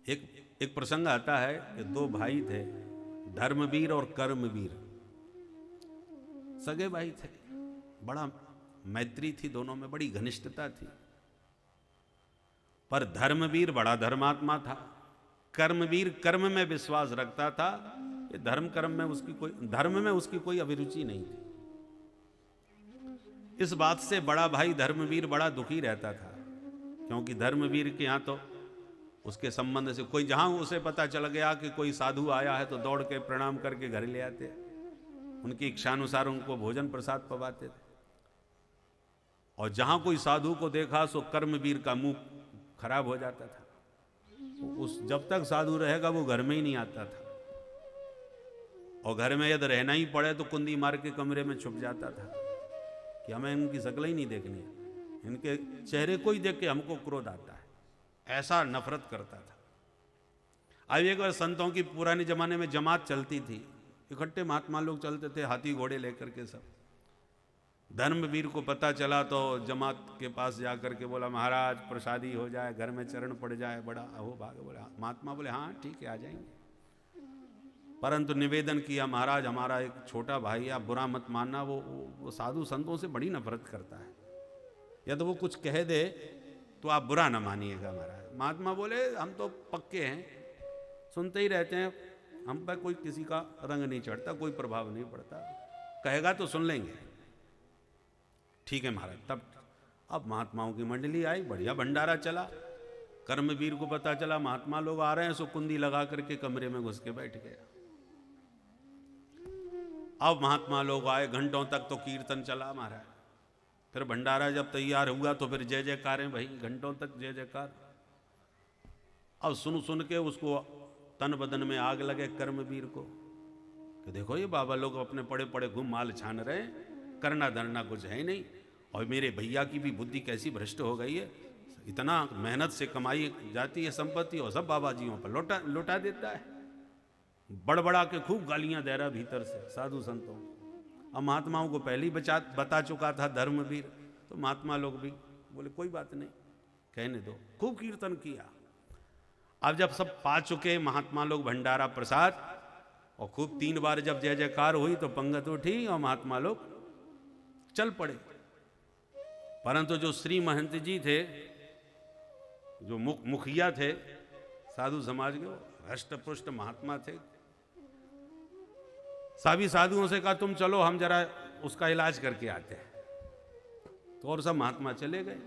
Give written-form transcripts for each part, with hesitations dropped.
एक प्रसंग आता है कि दो भाई थे, धर्मवीर और कर्मवीर, सगे भाई थे। बड़ा मैत्री थी दोनों में, बड़ी घनिष्ठता थी। पर धर्मवीर बड़ा धर्मात्मा था, कर्मवीर कर्म में विश्वास रखता था। ये धर्म में उसकी कोई अभिरुचि नहीं थी। इस बात से बड़ा भाई धर्मवीर बड़ा दुखी रहता था, क्योंकि धर्मवीर के यहाँ तो उसके संबंध से कोई, जहां उसे पता चल गया कि कोई साधु आया है तो दौड़ के प्रणाम करके घर ले आते, उनकी इच्छानुसार उनको भोजन प्रसाद पवाते थे। और जहां कोई साधु को देखा सो कर्मवीर का मुंह खराब हो जाता था। जब तक साधु रहेगा वो घर में ही नहीं आता था, और घर में यदि रहना ही पड़े तो कुंदी मार के कमरे में छुप जाता था कि हमें इनकी शक्ल ही नहीं देखनी है, इनके चेहरे को ही देख के हमको क्रोध आता है, ऐसा नफरत करता था। अब एक बार संतों की पुराने जमाने में जमात चलती थी, इकट्ठे महात्मा लोग चलते थे हाथी घोड़े लेकर के सब। धर्मवीर को पता चला तो जमात के पास जाकर के बोला, महाराज प्रसादी हो जाए, घर में चरण पड़ जाए, बड़ा अहो भाग। बोला महात्मा बोले हाँ ठीक है आ जाएंगे, परंतु निवेदन किया महाराज हमारा एक छोटा भाई, आप बुरा मत मानना, वो साधु संतों से बड़ी नफरत करता है, या तो वो कुछ कह दे तो आप बुरा ना मानिएगा महाराज। महात्मा बोले हम तो पक्के हैं, सुनते ही रहते हैं, हम पर कोई किसी का रंग नहीं चढ़ता, कोई प्रभाव नहीं पड़ता, कहेगा तो सुन लेंगे। ठीक है महाराज। तब अब महात्माओं की मंडली आई, बढ़िया भंडारा चला। कर्मवीर को पता चला महात्मा लोग आ रहे हैं, सो कुंदी लगा करके कमरे में घुस के बैठ गया। अब महात्मा लोग आए, घंटों तक तो कीर्तन चला महाराज। फिर भंडारा जब तैयार हुआ तो फिर जय जयकारें भाई, घंटों तक जय जयकार। अब सुन के उसको तन बदन में आग लगे कर्मवीर को कि देखो ये बाबा लोग अपने पड़े पड़े घूम माल छान रहे, करना धरना कुछ है ही नहीं, और मेरे भैया की भी बुद्धि कैसी भ्रष्ट हो गई है, इतना मेहनत से कमाई जाती है संपत्ति और सब बाबा जियों पर लौटा देता है। बड़बड़ा के खूब गालियां दे रहा भीतर से साधु संतों। अब महात्माओं को पहले ही बता चुका था धर्मवीर, तो महात्मा लोग भी बोले कोई बात नहीं, कहने दो। खूब कीर्तन किया। अब जब सब पा चुके महात्मा लोग भंडारा प्रसाद, और खूब 3 बार जब जय जयकार हुई तो पंगत उठी और महात्मा लोग चल पड़े। परंतु जो श्री महंत जी थे, जो मुखिया थे साधु समाज के, हष्ट पुष्ट महात्मा थे, सभी साधुओं से कहा तुम चलो हम जरा उसका इलाज करके आते हैं। तो और सब महात्मा चले गए,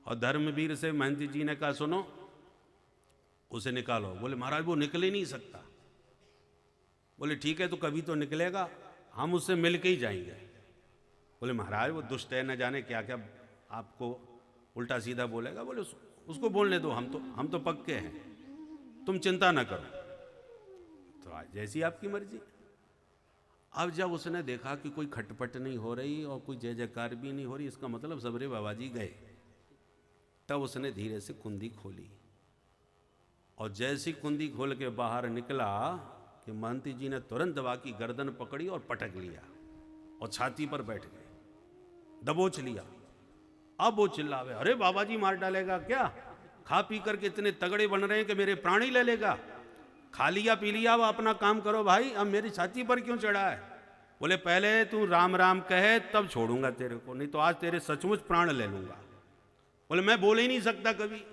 और धर्मवीर से महंत जी ने कहा सुनो उसे निकालो। बोले महाराज वो निकल ही नहीं सकता। बोले ठीक है तो कभी तो निकलेगा, हम उससे मिल के ही जाएंगे। बोले महाराज वो दुष्ट है, न जाने क्या क्या आपको उल्टा सीधा बोलेगा। बोले उसको बोलने दो, हम तो पक्के हैं, तुम चिंता ना करो। तो आज जैसी आपकी मर्जी। अब जब उसने देखा कि कोई खटपट नहीं हो रही और कोई जय जयकार भी नहीं हो रही, इसका मतलब सबरे बाबा जी गए, तब उसने धीरे से कुंदी खोली, और जैसी कुंदी खोल के बाहर निकला कि महंती जी ने तुरंत दबा की गर्दन पकड़ी और पटक लिया और छाती पर बैठ गए, दबोच लिया। अब वो चिल्लावे अरे बाबा जी मार डालेगा क्या, खा पी करके इतने तगड़े बन रहे हैं कि मेरे प्राण ही ले लेगा, खा लिया पी लिया वो अपना काम करो भाई, अब मेरी छाती पर क्यों चढ़ा है। बोले पहले तू राम राम कहे तब छोड़ूंगा तेरे को, नहीं तो आज तेरे सचमुच प्राण ले लूंगा। बोले मैं बोल ही नहीं सकता कभी,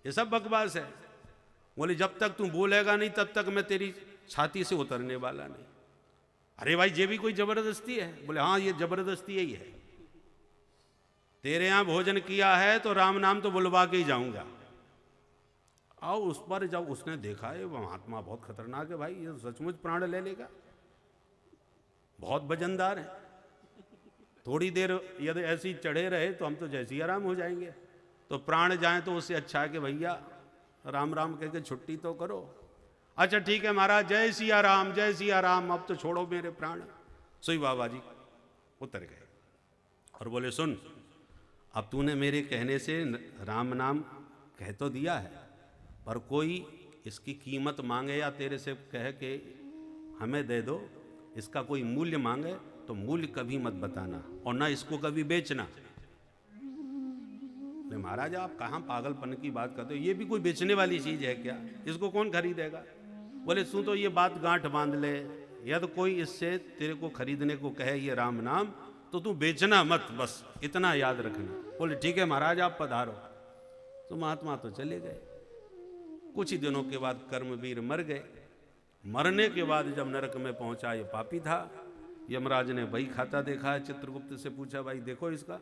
ये सब बकवास है। बोले जब तक तू बोलेगा नहीं तब तक मैं तेरी छाती से उतरने वाला नहीं। अरे भाई ये भी कोई जबरदस्ती है। बोले हाँ ये जबरदस्ती ही है, तेरे यहां भोजन किया है तो राम नाम तो बुलवा के ही जाऊंगा। और उस पर जब उसने देखा है वो महात्मा बहुत खतरनाक है भाई, ये सचमुच प्राण ले लेगा, बहुत वजनदार है, थोड़ी देर यदि ऐसी चढ़े रहे तो हम तो जैसे ही आराम हो जाएंगे, तो प्राण जाए तो उससे अच्छा है कि भैया राम राम कह के छुट्टी तो करो। अच्छा ठीक है महाराज जय सिया राम जय सिया राम, अब तो छोड़ो मेरे प्राण। सोई बाबा जी उतर गए और बोले सुन अब तूने मेरे कहने से राम नाम कह तो दिया है, पर कोई इसकी कीमत मांगे या तेरे से कहे कि हमें दे दो, इसका कोई मूल्य मांगे तो मूल्य कभी मत बताना और ना इसको कभी बेचना। बोले महाराज आप कहाँ पागलपन की बात करते हो, ये भी कोई बेचने वाली चीज है क्या, इसको कौन खरीदेगा। बोले तू तो ये बात गांठ बांध ले, या तो कोई इससे तेरे को खरीदने को कहे ये राम नाम तो तू बेचना मत, बस इतना याद रखना। बोले ठीक है महाराज आप पधारो। तो महात्मा तो चले गए। कुछ ही दिनों के बाद कर्मवीर मर गए। मरने के बाद जब नरक में पहुंचा, ये पापी था। यमराज ने वही खाता देखा है, चित्रगुप्त से पूछा भाई देखो इसका।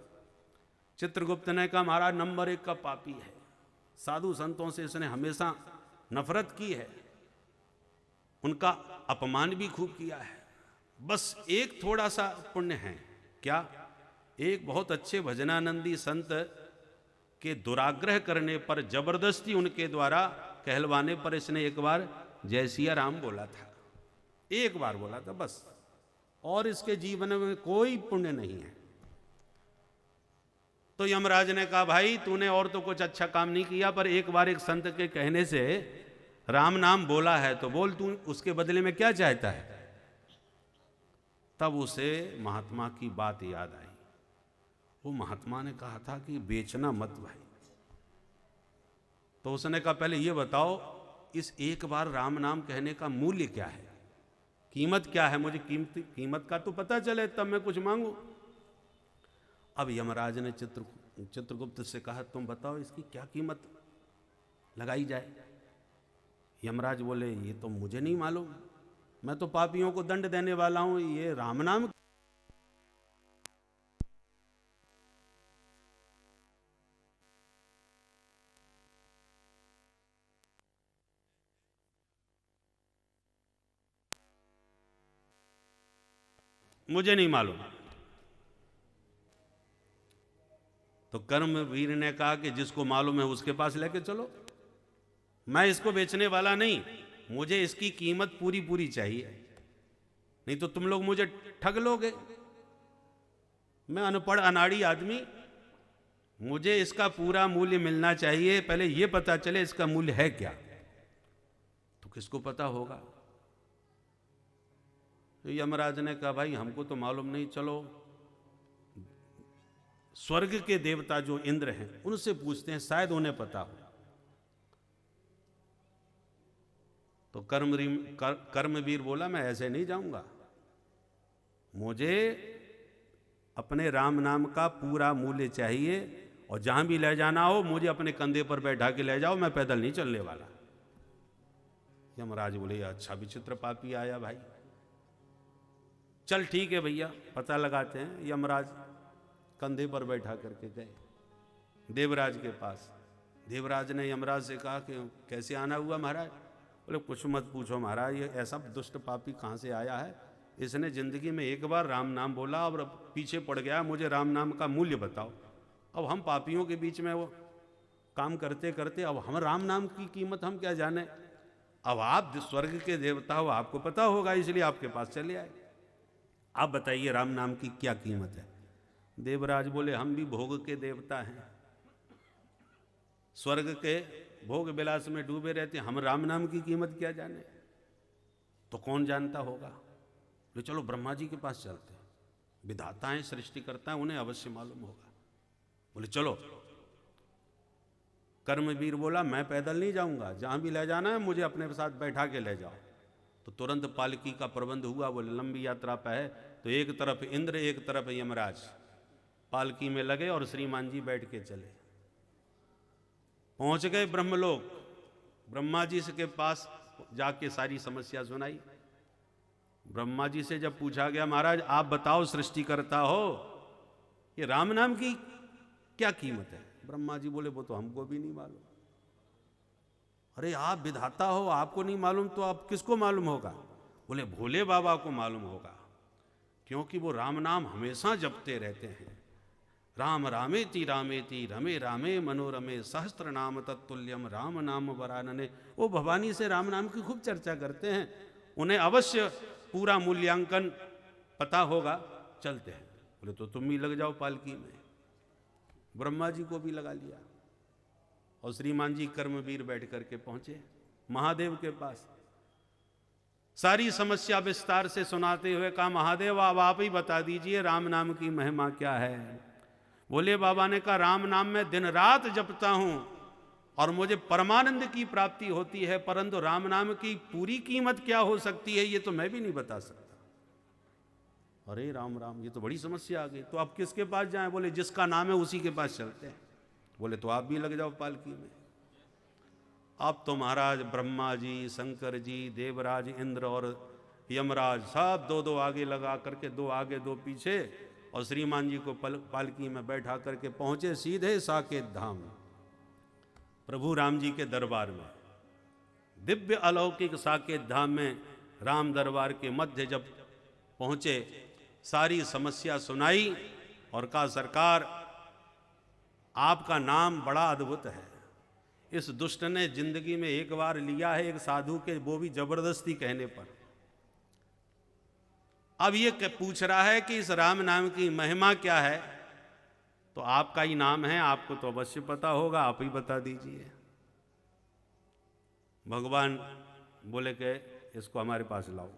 चित्रगुप्त ने कहा महाराज नंबर 1 का पापी है, साधु संतों से इसने हमेशा नफरत की है, उनका अपमान भी खूब किया है। बस एक थोड़ा सा पुण्य है, क्या, एक बहुत अच्छे भजनानंदी संत के दुराग्रह करने पर, जबरदस्ती उनके द्वारा कहलवाने पर इसने एक बार जय सिया राम बोला था, एक बार बोला था बस, और इसके जीवन में कोई पुण्य नहीं है। तो यमराज ने कहा भाई तूने और तो कुछ अच्छा काम नहीं किया, पर एक बार एक संत के कहने से राम नाम बोला है तो बोल, तू उसके बदले में क्या चाहता है। तब उसे महात्मा की बात याद आई। वो महात्मा ने कहा था कि बेचना मत भाई। तो उसने कहा पहले ये बताओ इस एक बार राम नाम कहने का मूल्य क्या है, कीमत क्या है, मुझे कीमत का तो पता चले तब मैं कुछ मांगू। अब यमराज ने चित्रगुप्त से कहा तुम बताओ इसकी क्या कीमत लगाई जाए। यमराज बोले ये तो मुझे नहीं मालूम, मैं तो पापियों को दंड देने वाला हूं, ये राम नाम मुझे नहीं मालूम। तो कर्मवीर ने कहा कि जिसको मालूम है उसके पास लेके चलो, मैं इसको बेचने वाला नहीं, मुझे इसकी कीमत पूरी पूरी चाहिए, नहीं तो तुम लोग मुझे ठग लोगे। मैं अनपढ़ अनाड़ी आदमी, मुझे इसका पूरा मूल्य मिलना चाहिए, पहले यह पता चले इसका मूल्य है क्या। तो किसको पता होगा। तो यमराज ने कहा भाई हमको तो मालूम नहीं, चलो स्वर्ग के देवता जो इंद्र हैं उनसे पूछते हैं, शायद उन्हें पता हो। तो कर्मवीर बोला मैं ऐसे नहीं जाऊंगा, मुझे अपने राम नाम का पूरा मूल्य चाहिए, और जहां भी ले जाना हो मुझे अपने कंधे पर बैठा के ले जाओ, मैं पैदल नहीं चलने वाला। यमराज बोले अच्छा विचित्र पापी आया भाई, चल ठीक है भैया पता लगाते हैं। यमराज कंधे पर बैठा करके गए देवराज के पास। देवराज ने यमराज से कहा कि कैसे आना हुआ महाराज। बोले कुछ मत पूछो महाराज, ये ऐसा दुष्ट पापी कहाँ से आया है, इसने जिंदगी में एक बार राम नाम बोला और पीछे पड़ गया, मुझे राम नाम का मूल्य बताओ। अब हम पापियों के बीच में वो काम करते करते अब हम राम नाम की कीमत हम क्या जाने। अब आप स्वर्ग के देवता हो, आपको पता होगा, इसलिए आपके पास चले आए। आप बताइए राम नाम की क्या कीमत है। देवराज बोले हम भी भोग के देवता हैं, स्वर्ग के भोग विलास में डूबे रहते, हम राम नाम की कीमत क्या जाने। तो कौन जानता होगा। तो चलो ब्रह्मा जी के पास चलते, विधाता हैं सृष्टिकर्ता हैं, उन्हें अवश्य मालूम होगा। बोले चलो। कर्मवीर बोला मैं पैदल नहीं जाऊंगा, जहां भी ले जाना है मुझे अपने साथ बैठा के ले जाओ। तो तुरंत पालकी का प्रबंध हुआ। बोले लंबी यात्रा पे है, तो एक तरफ इंद्र एक तरफ यमराज पालकी में लगे और श्रीमान जी बैठ के चले। पहुंच गए ब्रह्मलोक। ब्रह्मा जी के पास जाके सारी समस्या सुनाई। ब्रह्मा जी से जब पूछा गया महाराज आप बताओ सृष्टिकर्ता हो, ये राम नाम की क्या कीमत है। ब्रह्मा जी बोले वो तो हमको भी नहीं मालूम। अरे आप विधाता हो, आपको नहीं मालूम तो आप किसको मालूम होगा। बोले भोले बाबा को मालूम होगा, क्योंकि वो राम नाम हमेशा जपते रहते हैं। राम रामेति रमे रामे मनोरमे सहस्त्र नाम तत्तुल्यम राम नाम वरानने। वो भवानी से राम नाम की खूब चर्चा करते हैं, उन्हें अवश्य पूरा मूल्यांकन पता होगा, चलते हैं। बोले तो तुम भी लग जाओ पालकी में। ब्रह्मा जी को भी लगा लिया और श्रीमान जी कर्मवीर बैठ करके पहुंचे महादेव के पास। सारी समस्या विस्तार से सुनाते हुए कहा महादेव अब आप ही बता दीजिए राम नाम की महिमा क्या है। बोले बाबा ने कहा राम नाम में दिन रात जपता हूं और मुझे परमानंद की प्राप्ति होती है, परंतु राम नाम की पूरी कीमत क्या हो सकती है ये तो मैं भी नहीं बता सकता। अरे राम राम, ये तो बड़ी समस्या आ गई। तो अब किसके पास जाएं? बोले जिसका नाम है उसी के पास चलते हैं। बोले तो आप भी लग जाओ पालकी में। अब तो महाराज ब्रह्मा जी, शंकर जी, देवराज इंद्र और यमराज सब दो दो आगे लगा करके, दो आगे दो पीछे, और श्रीमान जी को पालकी में बैठा करके पहुंचे सीधे साकेत धाम, प्रभु राम जी के दरबार में। दिव्य अलौकिक साकेत धाम में राम दरबार के मध्य जब पहुंचे, सारी समस्या सुनाई और कहा सरकार आपका नाम बड़ा अद्भुत है। इस दुष्ट ने जिंदगी में एक बार लिया है एक साधु के, वो भी जबरदस्ती कहने पर। अब ये पूछ रहा है कि इस राम नाम की महिमा क्या है। तो आपका ही नाम है, आपको तो अवश्य पता होगा, आप ही बता दीजिए। भगवान बोले कि इसको हमारे पास लाओ,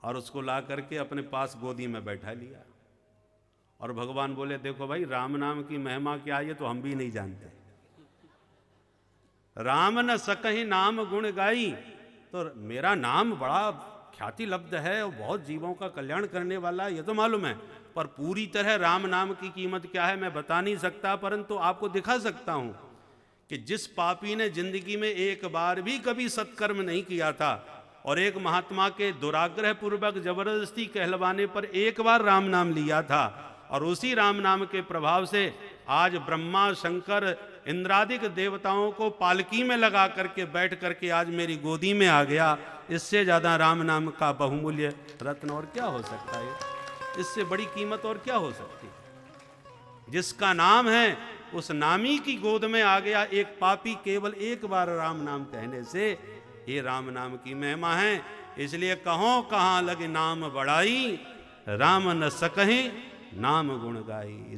और उसको ला करके अपने पास गोदी में बैठा लिया। और भगवान बोले देखो भाई, राम नाम की महिमा क्या है ये तो हम भी नहीं जानते। राम न सकहि नाम गुण गाई, तो मेरा नाम बड़ा ख्याति लब्ध है और बहुत जीवों का कल्याण करने वाला है, ये तो मालूम है, पर पूरी तरह राम नाम की कीमत क्या है मैं बता नहीं सकता। परंतु आपको दिखा सकता हूं कि जिस पापी ने जिंदगी में एक बार भी कभी सत्कर्म नहीं किया था और एक महात्मा के दुराग्रह पूर्वक जबरदस्ती कहलवाने पर एक बार राम नाम लिया था, और उसी राम नाम के प्रभाव से आज ब्रह्मा, शंकर, इंद्रादिक देवताओं को पालकी में लगा करके बैठ करके आज मेरी गोदी में आ गया। इससे ज्यादा राम नाम का बहुमूल्य रत्न और क्या हो सकता है? इससे बड़ी कीमत और क्या हो सकती है? जिसका नाम है उस नामी की गोद में आ गया एक पापी केवल एक बार राम नाम कहने से। ये राम नाम की महिमा है। इसलिए कहो कहां लगे नाम बढ़ाई, राम न सकहि नाम गुण गाई।